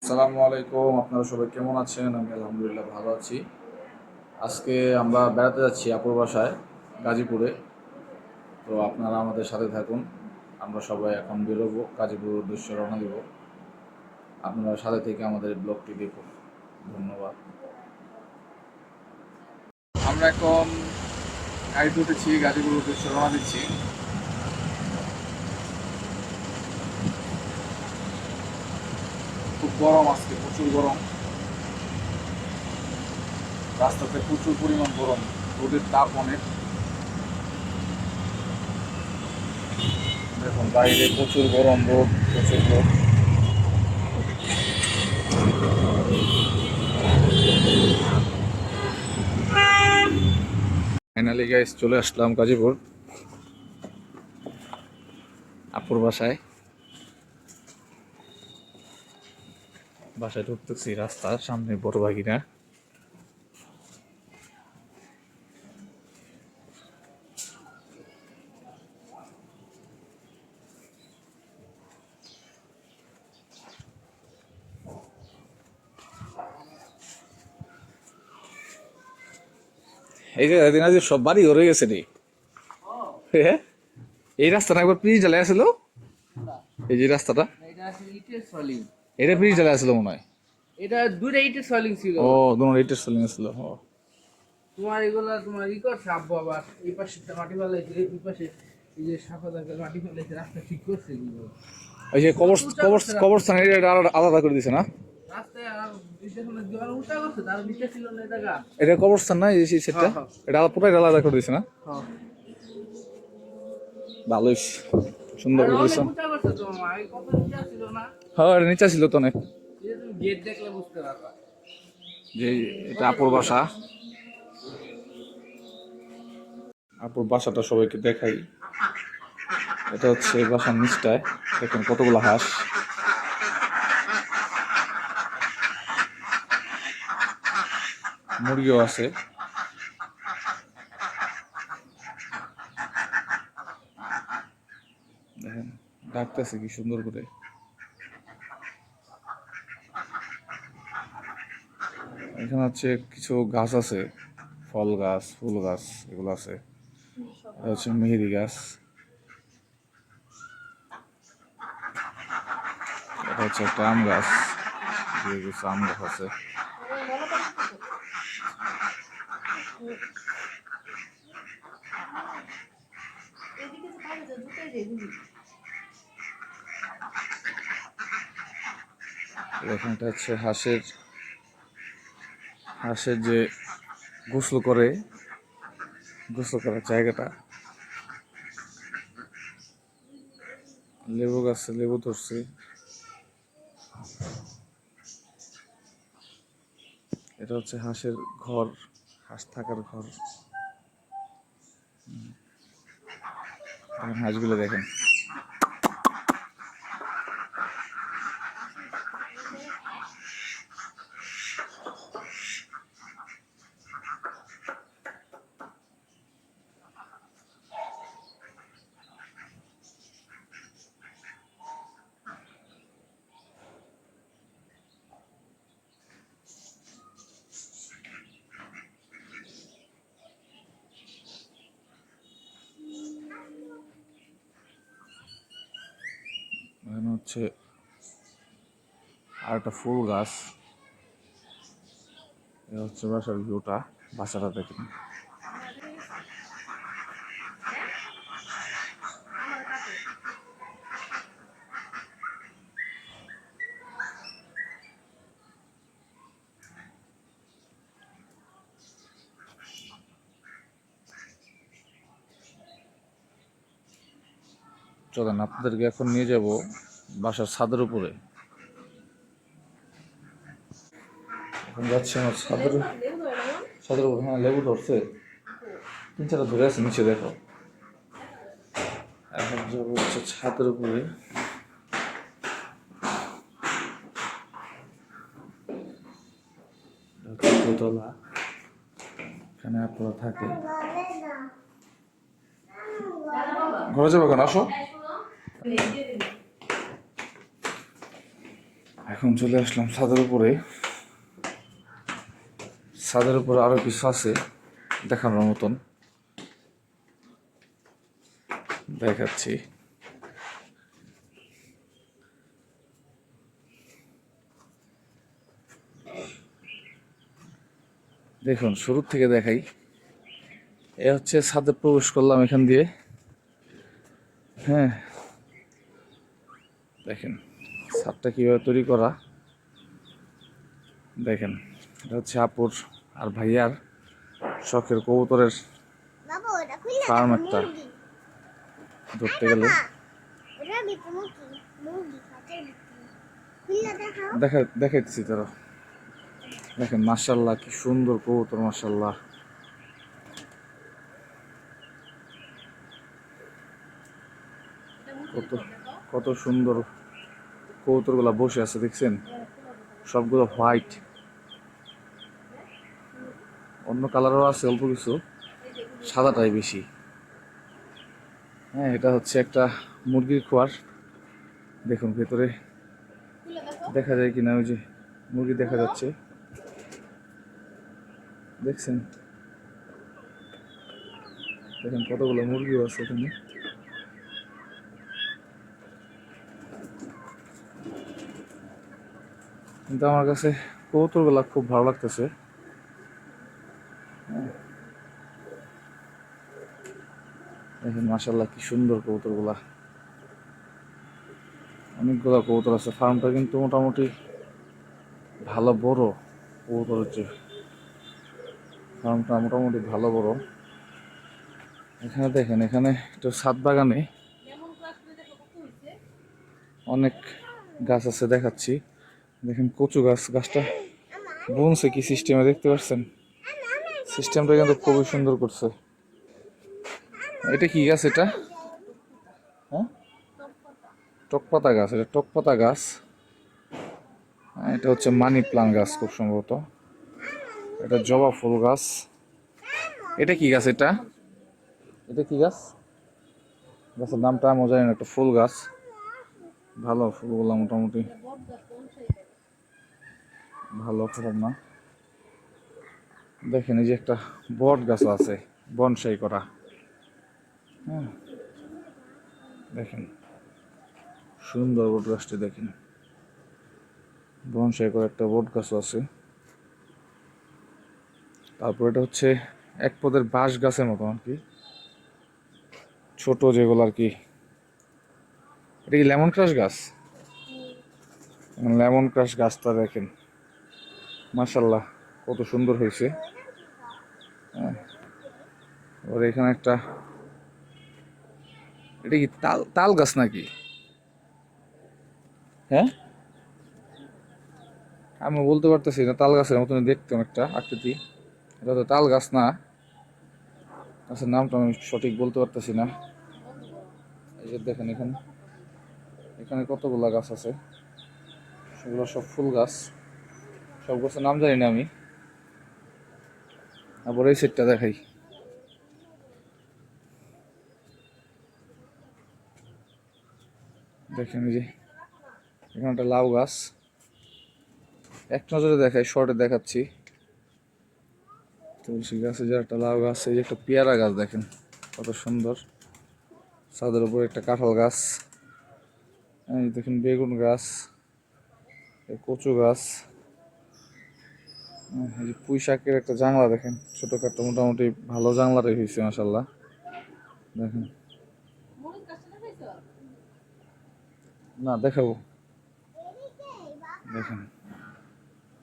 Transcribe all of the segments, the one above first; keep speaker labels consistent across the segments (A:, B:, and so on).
A: আসসালামু আলাইকুম, আপনারা সবাই কেমন আছেন? আমি আলহামদুলিল্লাহ ভালো আছি। আজকে আমরা বেড়াতে যাচ্ছি আপুর বাসায় গাজীপুরে। তো আপনারা আমাদের সাথে থাকুন। আমরা সবাই এখন বেরোবো, গাজীপুরের উদ্দেশ্যে রওনা দিব। আপনারা সাথে থেকে আমাদের ব্লগটি দেখুন। ধন্যবাদ। আমরা এখন গাড়িতে উঠেছি, গাজীপুরের উদ্দেশ্যে রওনা দিচ্ছি। খুব গরম আজকে, প্রচুর গরম। রাস্তাতে প্রচুর পরিমাণ গরম, রোদের তাপ অনেক। দেখুন বাইরে প্রচুর গরম, রোদ, প্রচুর রোদ। ফাইনালি গাইস চলে আসলাম গাজীপুর আপুর বাসায়। বাসায় ঢুকতেছি, রাস্তার সামনে বড় বাগিনা। এই যে এদিন আজ সব বাড়ি ঘরে গেছে রে। হ্যাঁ, এই রাস্তাটা একবার পিচ ঢালাই আসছিল। এই যে রাস্তাটা,
B: এটা আসলে ইটের সলিং।
A: এটা পিচ ঢালাই আসছিল মনে হয়।
B: এটা দুইটা ইটের সলিং ছিল।
A: ও, দুটো ইটের সলিং আসছিল। ও,
B: তোমার এগুলা তোমার ই করছে আব্বু, আবার এই পাশে মাটি ফেলাইছে, এই পাশে এই যে শাখা দাগের মাটি ফেলাইছে, রাস্তা ঠিক করছে এগুলো।
A: এই যে কবরস্থান এটা আলাদা করে দিছে না?
B: রাস্তায় আর যখন জল উঁচা করছে তার নিচে ছিল না এই জায়গা।
A: এটা কবরস্থান না, এই সেটটা?
B: হ্যাঁ।
A: এটা পুরাই আলাদা করে দিছে না?
B: হ্যাঁ।
A: ভালোই, সুন্দর
B: আর
A: করে
B: অনেক
A: দিছে।
B: উঁচা করছে তো আগে কত নিচা ছিল না।
A: হ্যাঁ, এটা নিচে ছিল তো অনেক।
B: এই যে তুমি গেট দেখলে বুঝতে পারবা।
A: যে এটা আপুর বাসা। আপুর বাসাটা সবাইকে দেখাই। এটা হচ্ছে বাসার নিচটায়, দেখুন কতগুলো হাঁস। মুরগিও আছে। দেখেন ডাকতেছে কি সুন্দর করে। এখানে হচ্ছে কিছু গাছ আছে, ফল গাছ, ফুল গাছ, এগুলো আছে। এটা হচ্ছে মেহেদি গাছ। এটা হচ্ছে একটা আম গাছ, দিয়ে কিছু আম গাছ আছে। দেখেন এটা হচ্ছে হাঁসের হাঁসের যে গোসল করে, গোসল করার জায়গাটা। লেবু গাছে লেবু ধরছে। এটা হচ্ছে হাঁসের ঘর, হাঁস থাকার ঘর। এখন হাঁসগুলো দেখেন। এখানে হচ্ছে আর একটা ফুল গাছ। এটা হচ্ছে বাসার ভিউটা, বাসাটা দেখেন। চলেন আপনাদেরকে এখন নিয়ে যাব বাসার ছাদের উপরে। এখন যাচ্ছি আমার ছাদের উপরে। হ্যাঁ, লেবু ধরছে, তিন চারটা ধরে আছে নিচে, দেখো। এখন যাবো হচ্ছে ছাদের উপরে। দোতলা, এখানে আপনারা থাকে। ঘরে যাবো, এখন আসো। এখন এখন চলে আসলাম ছাদের উপরে। ছাদের উপরে আরো কিছু আছে দেখানোর মতন, দেখাচ্ছি। দেখুন শুরুর থেকে দেখাই। এ হচ্ছে ছাদে প্রবেশ করলাম এখান দিয়ে। হ্যাঁ, দেখেন ছাদটা কিভাবে তৈরি করা। দেখেন এটা হচ্ছে আপুর আর ভাইয়ার শখের কবুতরের ফার্ম একটা, ধরতে গেলে দেখাইতেছি তারা। দেখেন মাশাআল্লাহ কি সুন্দর কবুতর, মাশাআল্লাহ। কত কত সুন্দর কবুতরগুলা বসে আছে দেখছেন, সবগুলো হোয়াইট। অন্য কালারও আছে অল্প কিছু, সাদাটাই বেশি। হ্যাঁ, এটা হচ্ছে একটা মুরগির খোয়ার। দেখুন ভেতরে দেখা যায় কিনা, ওই যে মুরগি দেখা যাচ্ছে, দেখছেন। দেখেন কতগুলো মুরগিও আছে এখানে। কিন্তু আমার কাছে কবুতরগুলা খুব ভালো লাগতেছে। দেখেন মাশাআল্লাহ কি সুন্দর কবুতরগুলা। অনেকগুলো কবুতর আছে। ফার্মটা কিন্তু মোটামুটি ভালো বড়। কবুতর হচ্ছে ফার্মটা মোটামুটি ভালো বড়। এখানে দেখেন, এখানে একটু ছাদ বাগানে অনেক গাছ আছে, দেখাচ্ছি। দেখেন কচু গাছ, গাছটা বুনছে কি সিস্টেমে দেখতে পাচ্ছেন। সিস্টেমটা কিন্তু খুবই সুন্দর করছে। এটা কি গাছ এটা? হ্যাঁ, টকপাতা গাছ। এটা টকপাতা গাছ। এটা হচ্ছে মানি প্লান্ট গাছ খুব সম্ভবত। এটা জবা ফুল গাছ। এটা কি গাছ এটা? এটা কি গাছ? গাছের নামটা আমি জানি না। একটা ফুল গাছ, ভালো ফুলগুলো মোটামুটি ভালো, খারাপ না। দেখেন এই যে একটা বট গাছ আছে বনসাই করা। হ্যাঁ, দেখেন সুন্দর বট গাছটি, দেখেন বনসাই করা একটা বট গাছ আছে। তারপর এটা হচ্ছে এক পদের বাঁশ গাছের মতো আর কি, ছোট যেগুলো আর কি। এটা কি লেমন ক্রাশ গাছ? লেমন ক্রাশ গাছটা দেখেন মাশাআল্লাহ কত সুন্দর হয়েছে। হ্যাঁ, আর এখানে একটা, এটা কি তাল তাল গাছ নাকি? হ্যাঁ, আমি বলতে পারতেছি না। তাল গাছের মতন দেখতে একটা আকৃতি। এটা তো তাল গাছ না, গাছের নামটা আমি সঠিক বলতে পারতেছি না। এই যে দেখেন এখানে, এখানে কতগুলা গাছ আছে, সেগুলো সব ফুল গাছ। সব গাছের নাম জানি না আমি। আবার এই সেটটা দেখাই। দেখেন এই যে এখানে একটা লাউ গাছ। এক নজরে দেখাই, শর্টে দেখাচ্ছি। তুলসী গাছে যে একটা লাউ গাছ, এই যে একটা পেয়ারা গাছ দেখেন কত সুন্দর। ছাদের উপরে একটা কাঁঠাল গাছ। এই দেখেন বেগুন গাছ, কচু গাছ। এই যে পুঁই শাকের একটা জাংলা দেখেন, ছোটখাটো মোটামুটি ভালো জাংলাটাই হয়েছে মাসাল্লাহ। দেখেন, না দেখাবো। দেখেন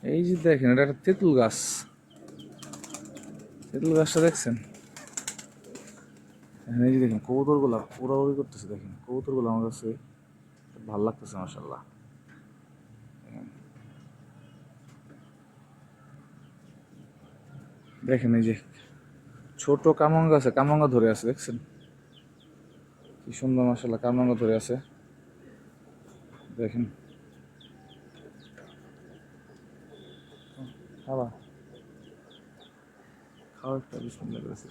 A: এই যে দেখেন, এটা একটা তেঁতুল গাছ। তেঁতুল গাছটা দেখছেন? এখানে এই যে দেখেন কবুতরগুলা উড়াউড়ি করতেছে। দেখেন কবুতরগুলো আমার কাছে ভালো লাগতেছে মাসাল্লাহ। দেখেন এই যে ছোট কামরাঙ্গা আছে, কামরাঙ্গা ধরে আছে, দেখছেন কি সুন্দর মাসাল্লাহ কামরাঙ্গা ধরে আছে। দেখেন খাওয়া খাওয়া একটা বিসমিল্লাহ করেছে।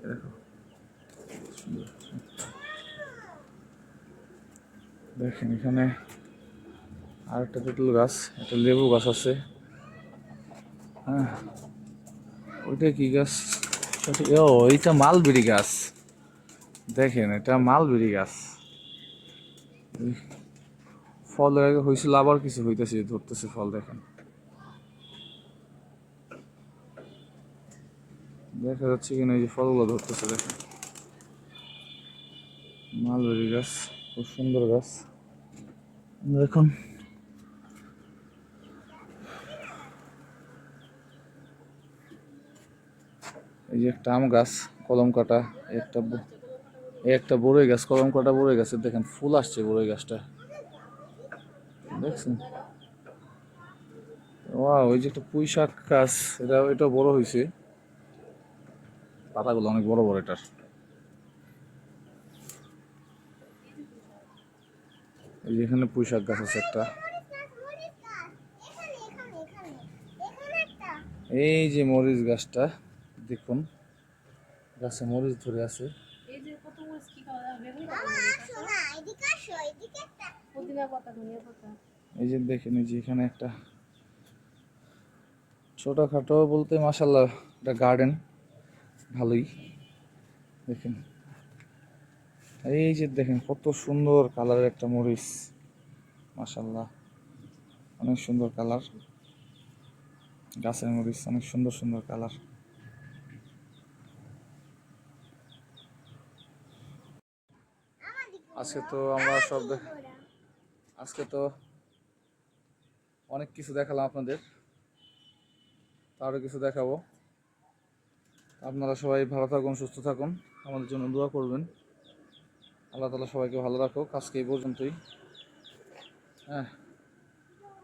A: দেখো সুন্দর। দেখেন এখানে আর একটা তেঁতুল গাছ, একটা লেবু গাছ আছে। হ্যাঁ, ওইটা কি গাছ? ও, এইটা মালবেরি গাছ। দেখেন, এটা মালবেরি গাছ। ফল এর আগে হয়েছিল, আবার কিছু হইতেছে, ধরতেছে ফল। দেখেন, দেখা যাচ্ছে কিনা, এই যে ফলগুলো ধরতেছে। দেখেন, মালবেরি গাছ, খুব সুন্দর গাছ। দেখুন, এই যে একটা আম গাছ, কলম কাটা। এই একটা বড়ই গাছ, কলম কাটা বড়ই গাছের দেখেন ফুল আসছে বড়ই গাছটা, দেখছেন? ওই যে একটা পুঁই শাক গাছ, এটা বড় হয়েছে, পাতাগুলো অনেক বড় বড় এটার। এই যে এখানে পুঁই শাক গাছ আছে একটা। এই যে মরিচ গাছটা, দেখুন গাছে মরিচ ধরে আছে।
C: এই যে কত মরিচ কি খাওয়া যাবে? বেগুন পাতা মরিচ আছে না? এদিকে আসো, এদিকে একটা পুদিনা পাতা, ধনিয়া পাতা।
A: এই যে দেখেন, এই যে এখানে একটা ছোটখাটো বলতে মাশাল্লাহ একটা গার্ডেন, ভালোই। দেখেন, এই যে দেখেন কত সুন্দর কালারের একটা মরিচ, মাশাল্লাহ, অনেক সুন্দর কালার। গাছের মরিচ অনেক সুন্দর সুন্দর কালার। আজকে তো আমরা আজকে তো অনেক কিছু দেখালাম আপনাদের, আরও কিছু দেখাবো। আপনারা সবাই ভালো থাকুন, সুস্থ থাকুন, আমাদের জন্য দোয়া করবেন। আল্লাহ তাআলা সবাইকে ভালো রাখুক। আজকে এই পর্যন্তই। হ্যাঁ,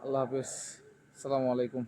A: আল্লাহ হাফেজ, আসসালামু আলাইকুম।